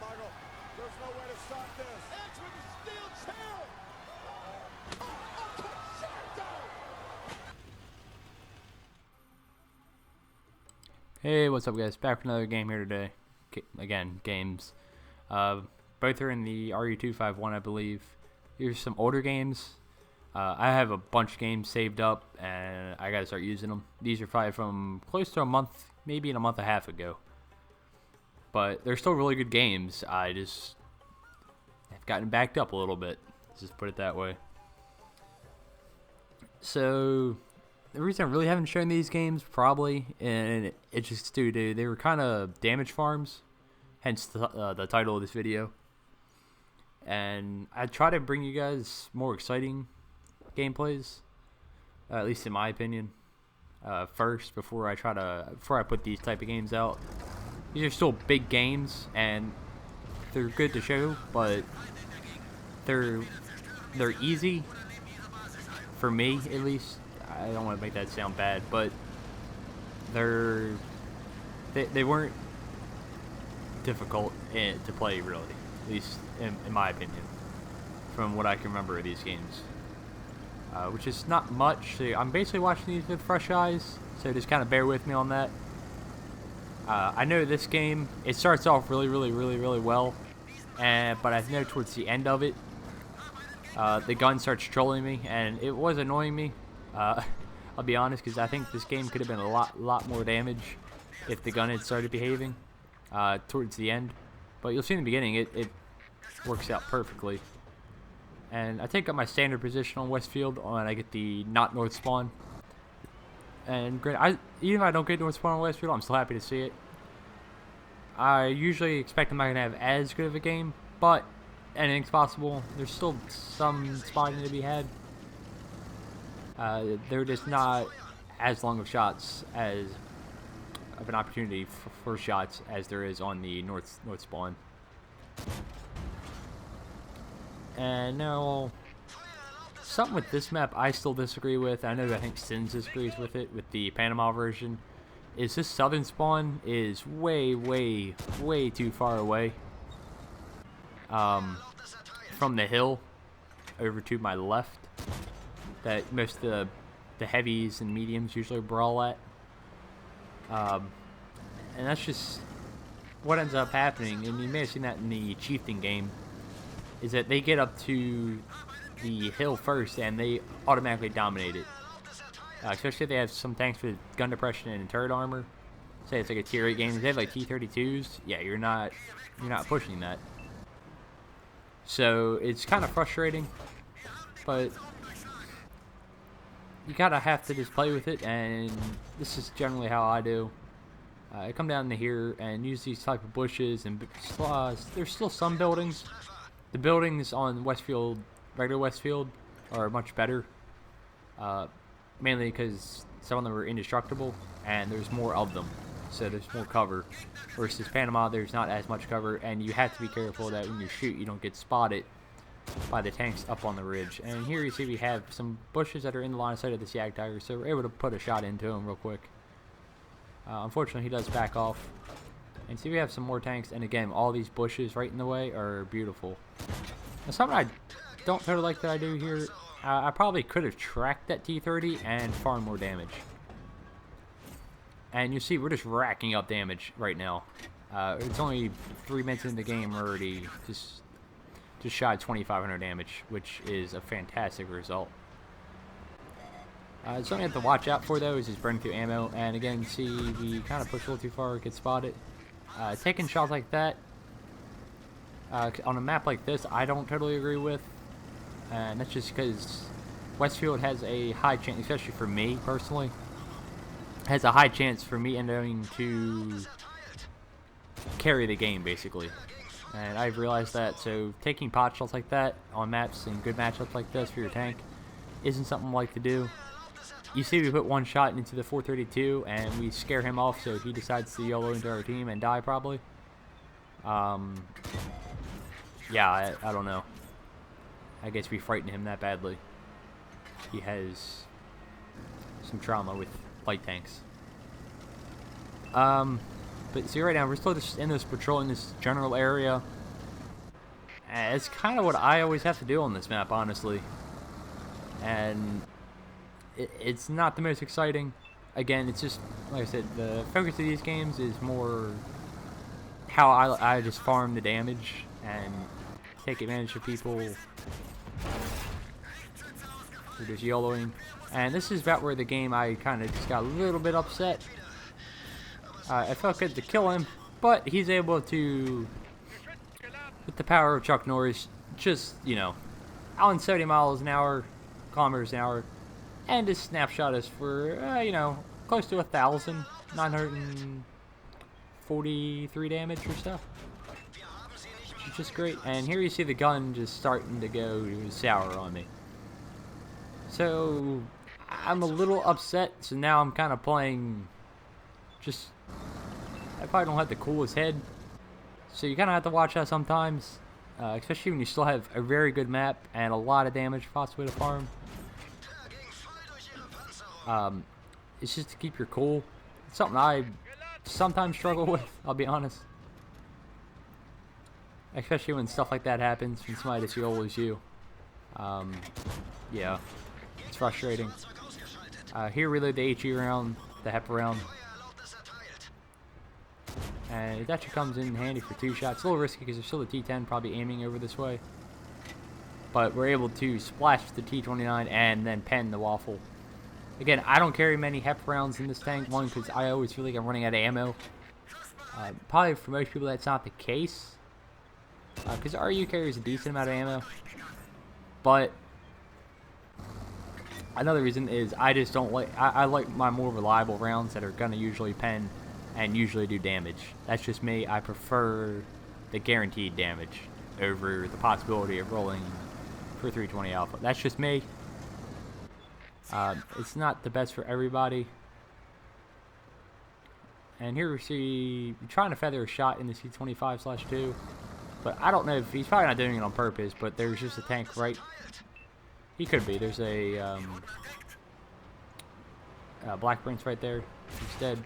Michael. There's no way to stop this. Edge with a steel chair. Hey, what's up guys? Back for another game here today. Again, games. Both are in the RE251, I believe. Here's some older games. I have a bunch of games saved up, and I gotta start using them. These are probably from close to a month, maybe in a month and a half ago. But they're still really good games. I just have gotten backed up a little bit. Let's just put it that way. So the reason I really haven't shown these games, probably, and it's just due to they were kind of damage farms, hence the title of this video. And I try to bring you guys more exciting gameplays, at least in my opinion. First, before I put these type of games out. These are still big games, and they're good to show, but they're easy for me, at least. I don't want to make that sound bad, but they weren't difficult to play, really, at least in my opinion, from what I can remember of these games, which is not much. So I'm basically watching these with fresh eyes, so just kind of bear with me on that. I know this game, it starts off really well, but I know towards the end of it, the gun starts trolling me, and it was annoying me. I'll be honest, because I think this game could have been a lot more damage if the gun had started behaving towards the end. But you'll see in the beginning, it works out perfectly. And I take up my standard position on Westfield when I get the not north spawn. And even if I don't get north spawn on Westfield, I'm still happy to see it. I usually expect I'm not going to have as good of a game, but anything's possible. There's still some spotting to be had. They're just not as long of shots of an opportunity for shots as there is on the north spawn. And now, something with this map I still disagree with. I think Sins disagrees with it, with the Panama version. Is this southern spawn is way too far away from the hill over to my left that most of the heavies and mediums usually brawl at. And that's just what ends up happening, and you may have seen that in the Chieftain game, is that they get up to the hill first and they automatically dominate it. Especially if they have some tanks with gun depression and turret armor. Say it's like a tier 8 game, if they have like T-32s, yeah, you're not pushing that. So it's kind of frustrating, but you gotta have to just play with it, and this is generally how I do. I come down to here and use these type of bushes, and there's still some buildings. The buildings on Westfield, regular Westfield, are much better. Mainly because some of them are indestructible, and there's more of them, so there's more cover. Versus Panama, there's not as much cover, and you have to be careful that when you shoot, you don't get spotted by the tanks up on the ridge. And here you see we have some bushes that are in the line of sight of this Jagdtiger, so we're able to put a shot into him real quick. Unfortunately, he does back off. And see we have some more tanks, and again, all these bushes right in the way are beautiful. Now, something I don't totally like that I do here, I probably could have tracked that T-30 and farmed more damage. And you see, we're just racking up damage right now. It's only 3 minutes into the game, we're already just shy of 2,500 damage, which is a fantastic result. Something you have to watch out for, though, is just burning through ammo. And again, you see, we kind of push a little too far, get spotted. Taking shots like that, on a map like this, I don't totally agree with. And that's just because Westfield has a high chance, especially for me personally, has a high chance for me ending to carry the game, basically. And I've realized that, so taking pot shots like that on maps and good matchups like this for your tank isn't something I like to do. You see we put one shot into the 432 and we scare him off, so he decides to YOLO into our team and die probably. Yeah, I don't know. I guess we frightened him that badly. He has some trauma with light tanks. But see, right now we're still just in this patrolling this general area. And it's kind of what I always have to do on this map, honestly. And it's not the most exciting. Again, it's just, like I said, the focus of these games is more how I just farm the damage and take advantage of people who are just YOLOing. And this is about where the game I kind of just got a little bit upset. I felt good to kill him, but he's able to, with the power of Chuck Norris, just, you know, out in 70 miles an hour, kilometers an hour, and just snapshot us for, you know, close to 1,943 damage or so. Which is just great. And here you see the gun just starting to go sour on me. So, I'm a little upset, so now I'm kind of playing just... I probably don't have the coolest head. So you kind of have to watch that sometimes. Especially when you still have a very good map and a lot of damage possibly to farm. It's just to keep your cool. It's something I sometimes struggle with, I'll be honest. Especially when stuff like that happens, when somebody that's YOLO as you. Yeah, it's frustrating. Here reload the HE round, the HEP round. And it actually comes in handy for 2 shots. A little risky because there's still a T10 probably aiming over this way. But we're able to splash the T29 and then pen the waffle. Again, I don't carry many HEP rounds in this tank. One, because I always feel like I'm running out of ammo. Probably for most people that's not the case. Because RU carries a decent amount of ammo. But another reason is I just don't like... I like my more reliable rounds that are going to usually pen and usually do damage. That's just me. I prefer the guaranteed damage over the possibility of rolling for 320 alpha. That's just me. It's not the best for everybody. And here we see trying to feather a shot in the C25/2, but I don't know if he's probably not doing it on purpose. But there's just a tank right. He could be. There's a Black Prince right there. He's dead.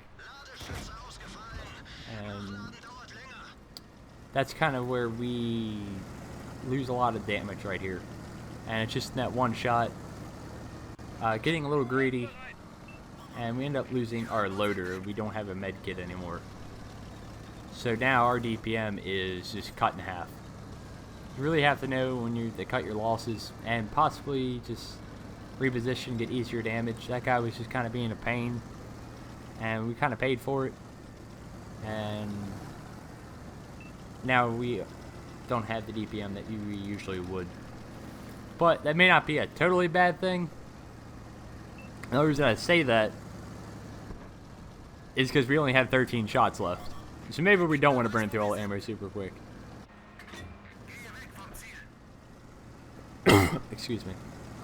And that's kind of where we lose a lot of damage right here. And it's just that one shot. Getting a little greedy. And we end up losing our loader. We don't have a med kit anymore. So now our DPM is just cut in half. You really have to know when you to cut your losses and possibly just reposition, get easier damage. That guy was just kind of being a pain. And we kind of paid for it. And now we don't have the DPM that we usually would. But that may not be a totally bad thing. The only reason I say that is because we only have 13 shots left. So maybe we don't want to burn through all the ammo super quick. Excuse me.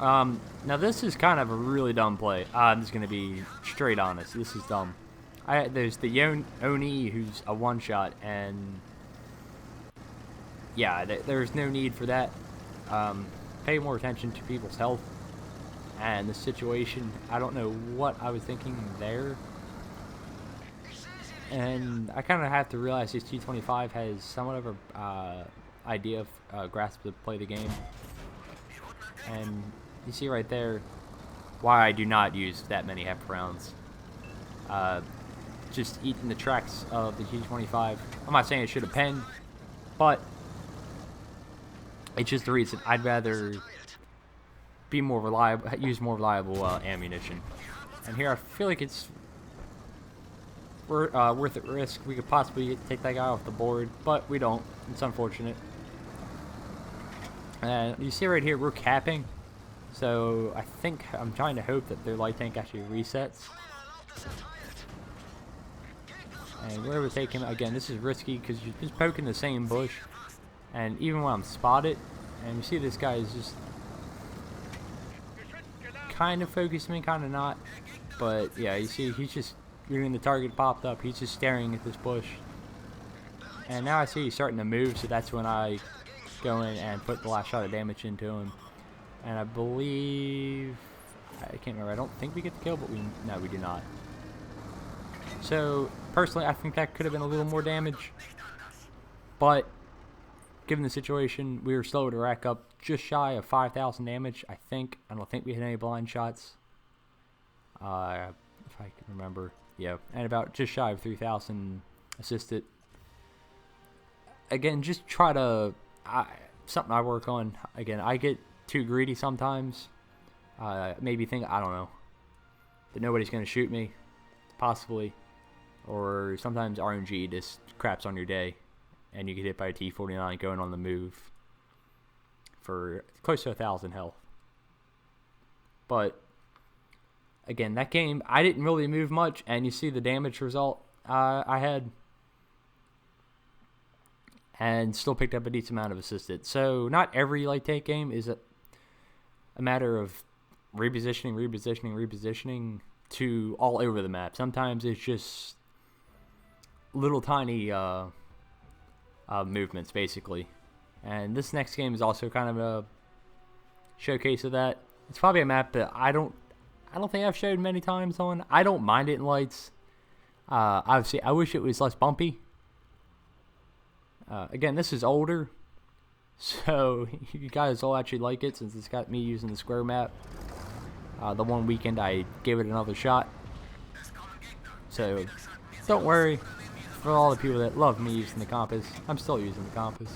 Now this is kind of a really dumb play. I'm just going to be straight honest. This is dumb. There's the Oni who's a one-shot, and yeah, there's no need for that. Pay more attention to people's health and the situation. I don't know what I was thinking there. And I kind of have to realize this T25 has somewhat of a idea of grasp to play the game. And you see right there why I do not use that many HEP rounds. Just eating the tracks of the T25. I'm not saying it should have penned, but it's just the reason. I'd rather be more reliable, use more reliable ammunition. And here I feel like it's worth the risk. We could possibly take that guy off the board, but we don't. It's unfortunate. And you see right here, we're capping. So I think I'm trying to hope that their light tank actually resets. And where we take him again, this is risky because you're just poking the same bush. And even when I'm spotted, and you see this guy is just kind of focusing me, kind of not. But yeah, you see he's just, when the target popped up, he's just staring at this bush. And now I see he's starting to move, so that's when I go in and put the last shot of damage into him. And I believe, I can't remember, I don't think we get the kill, but no, we do not. So, personally, I think that could have been a little more damage. But, given the situation, we were slow to rack up just shy of 5,000 damage, I think. I don't think we hit any blind shots. If I can remember. Yeah, and about just shy of 3,000 assisted. Again, just try to... something I work on. Again, I get too greedy sometimes. Maybe think, I don't know, that nobody's going to shoot me, possibly. Or sometimes RNG just craps on your day, and you get hit by a T-49 going on the move for close to 1,000 health. But, again, that game, I didn't really move much, and you see the damage result I had. And still picked up a decent amount of assisted. So, not every light tank game is a matter of repositioning to all over the map. Sometimes it's just little tiny movements, basically. And this next game is also kind of a showcase of that. It's probably a map that I don't think I've showed many times on. I don't mind it in lights. Obviously, I wish it was less bumpy. Again, this is older, so you guys all actually like it since it's got me using the square map. The one weekend I gave it another shot. So, don't worry. For all the people that love me using the compass, I'm still using the compass.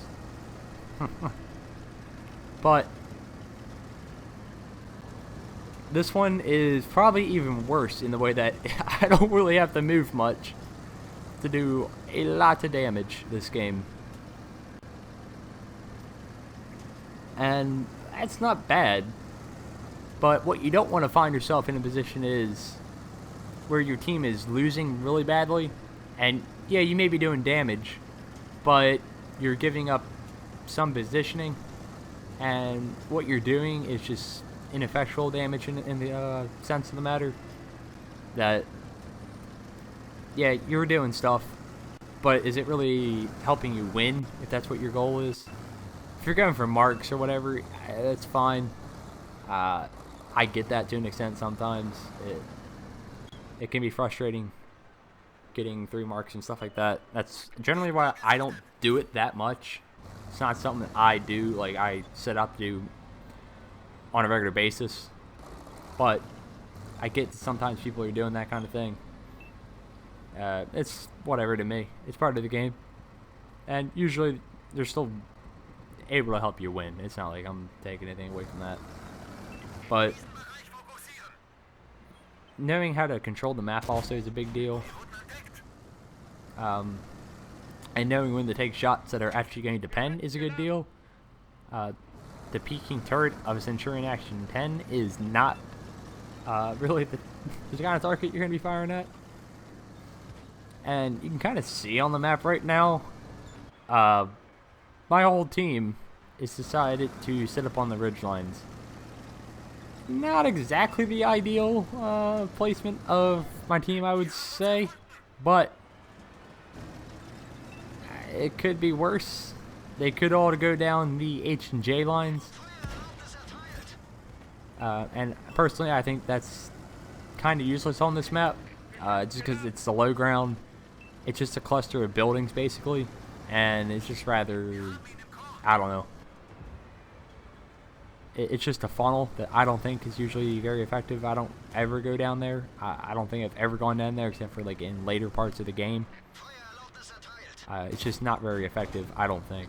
But, this one is probably even worse in the way that I don't really have to move much to do a lot of damage this game. And that's not bad. But what you don't want to find yourself in a position is where your team is losing really badly. And yeah, you may be doing damage, but you're giving up some positioning. And what you're doing is just ineffectual damage in the sense of the matter. That, yeah, you're doing stuff, but is it really helping you win if that's what your goal is? If you're going for marks or whatever, that's fine. I get that to an extent sometimes. It can be frustrating getting 3 marks and stuff like that. That's generally why I don't do it that much. It's not something that I do, like I set out to do on a regular basis. But I get sometimes people are doing that kind of thing. It's whatever to me. It's part of the game. And usually they're still able to help you win. It's not like I'm taking anything away from that. But knowing how to control the map also is a big deal. And knowing when to take shots that are actually going to depend is a good deal. The peeking turret of a Centurion Action 10 is not really the kind of target you're going to be firing at. And you can kind of see on the map right now, my whole team is decided to sit up on the ridge lines. Not exactly the ideal placement of my team, I would say, but it could be worse. They could all go down the H and J lines. And personally, I think that's kind of useless on this map, just because it's the low ground. It's just a cluster of buildings, basically, and it's just rather, I don't know. It's just a funnel that I don't think is usually very effective. I don't ever go down there. I don't think I've ever gone down there except for like in later parts of the game. It's just not very effective, I don't think.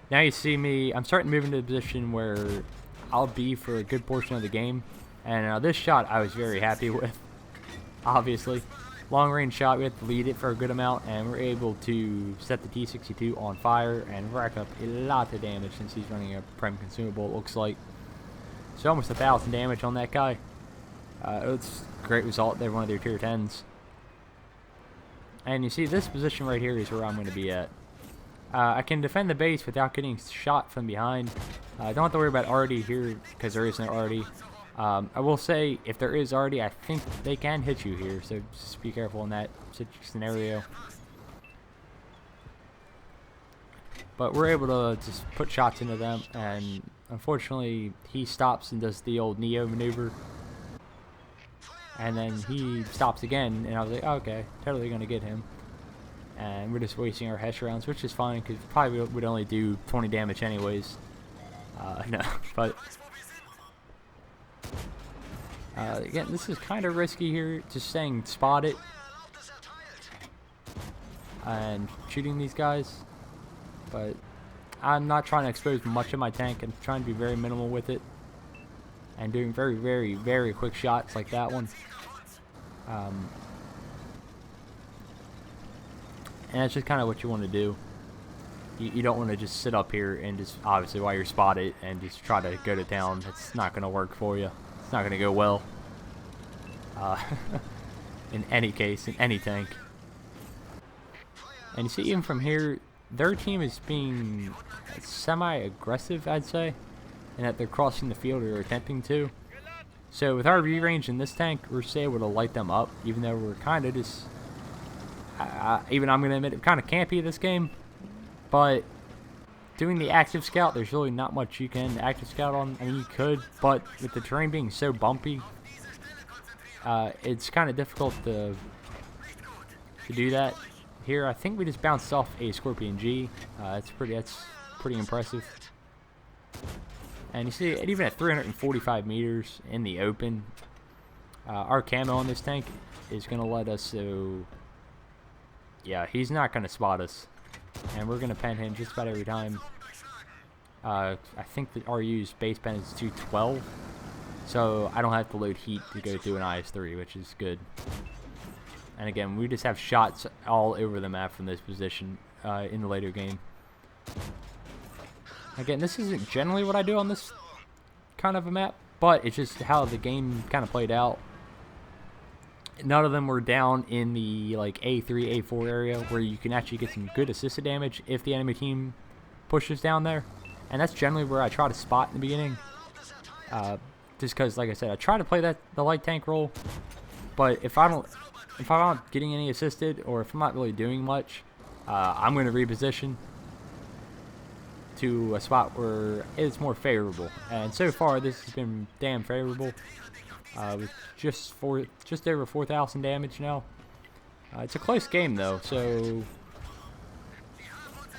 Now you see me, I'm starting to move into a position where I'll be for a good portion of the game. And this shot I was very happy with, obviously. Long range shot, we had to lead it for a good amount, and we're able to set the T-62 on fire and rack up a lot of damage since he's running a Prem consumable, it looks like. So almost 1,000 damage on that guy. It's a great result. They're one of their tier 10s. And you see this position right here is where I'm going to be at. I can defend the base without getting shot from behind. I don't have to worry about Artie here because there is no Artie. I will say, if there is Artie, I think they can hit you here, so just be careful in that scenario. But we're able to just put shots into them, and unfortunately, he stops and does the old Neo maneuver. And then he stops again, and I was like, oh, okay, totally gonna get him. And we're just wasting our Hesh rounds, which is fine because probably would only do 20 damage anyways. No, but again, this is kind of risky here, just staying spotted and shooting these guys. But I'm not trying to expose much of my tank. I'm trying to be very minimal with it and doing very, very, very quick shots like that one. And that's just kind of what you want to do. You don't want to just sit up here and just, obviously while you're spotted, and just try to go to town. It's not going to work for you. It's not going to go well. In any case, in any tank. And you see, even from here, their team is being semi-aggressive, I'd say, in that they're crossing the field or attempting to. So with our V-range in this tank, we're still able to light them up, even though we're kind of just, even I'm going to admit, kind of campy this game. But doing the active scout, there's really not much you can active scout on. I mean, you could, but with the terrain being so bumpy, it's kind of difficult to do that. Here, I think we just bounced off a Scorpion G. That's pretty impressive. And you see, even at 345 meters in the open, our camo on this tank is going to let us. So, yeah, he's not going to spot us. And we're going to pen him just about every time. I think that RU's base pen is 212. So I don't have to load heat to go through an IS-3, which is good. And again, we just have shots all over the map from this position in the later game. Again, this isn't generally what I do on this kind of a map, but it's just how the game kind of played out. None of them were down in the like A3, A4 area where you can actually get some good assisted damage if the enemy team pushes down there. And that's generally where I try to spot in the beginning. Just because, like I said, I try to play the light tank role. But if I'm not getting any assisted, or if I'm not really doing much, I'm going to reposition to a spot where it's more favorable. And so far, this has been damn favorable. With just over 4,000 damage now. It's a close game though, so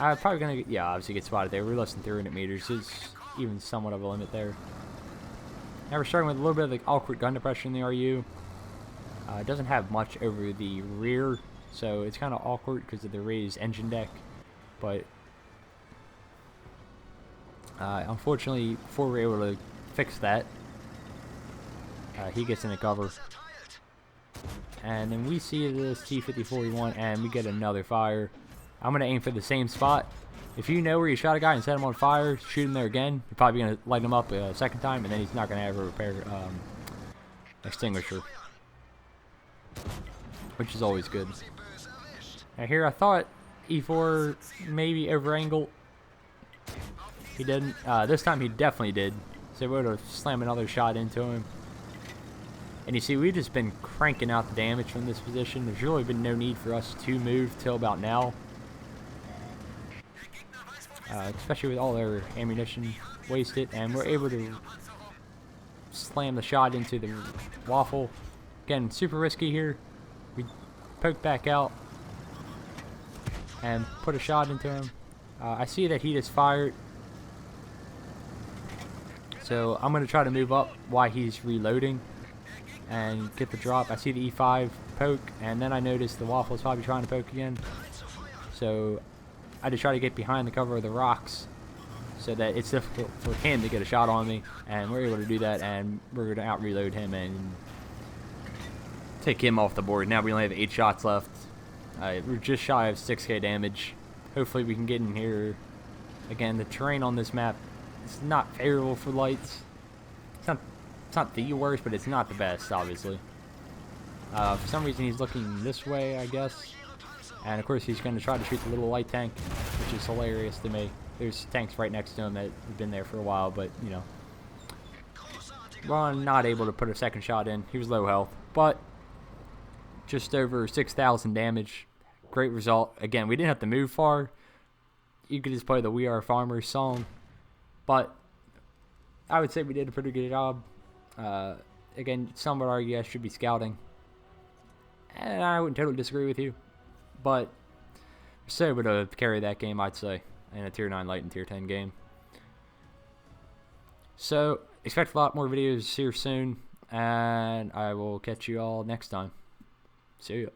I'm probably gonna obviously get spotted there. We're less than 300 meters. Is even somewhat of a limit there. Now we're starting with a little bit of the awkward gun depression in the RU. It doesn't have much over the rear, so it's kind of awkward because of the raised engine deck. But unfortunately, before we're able to fix that, he gets into cover. And then we see this T-5041 and we get another fire. I'm going to aim for the same spot. If you know where you shot a guy and set him on fire, shoot him there again. You're probably going to light him up a second time, and then he's not going to have a repair extinguisher, which is always good. Now here I thought E4 maybe over angle. He didn't. This time he definitely did. So we're going to slam another shot into him. And you see, we've just been cranking out the damage from this position. There's really been no need for us to move till about now. Especially with all our ammunition wasted. And we're able to slam the shot into the waffle. Again, super risky here. We poke back out and put a shot into him. I see that he just fired. So I'm going to try to move up while he's reloading and get the drop. I see the E5 poke, and then I notice the waffle is probably trying to poke again. So I just try to get behind the cover of the rocks so that it's difficult for him to get a shot on me, and we're able to do that, and we're going to out reload him and take him off the board. Now we only have 8 shots left. We're just shy of 6k damage. Hopefully we can get in here. Again, the terrain on this map is not favorable for lights. It's not the worst, but it's not the best, obviously. For some reason, he's looking this way, I guess. And, of course, he's going to try to shoot the little light tank, which is hilarious to me. There's tanks right next to him that have been there for a while, but, you know. Well, not able to put a second shot in. He was low health. But just over 6,000 damage. Great result. Again, we didn't have to move far. You could just play the We Are Farmers song. But I would say we did a pretty good job. again, some would argue I should be scouting. And I wouldn't totally disagree with you. But Soba to carry that game, I'd say, in a Tier 9 Light and Tier 10 game. So, expect a lot more videos here soon. And I will catch you all next time. See ya.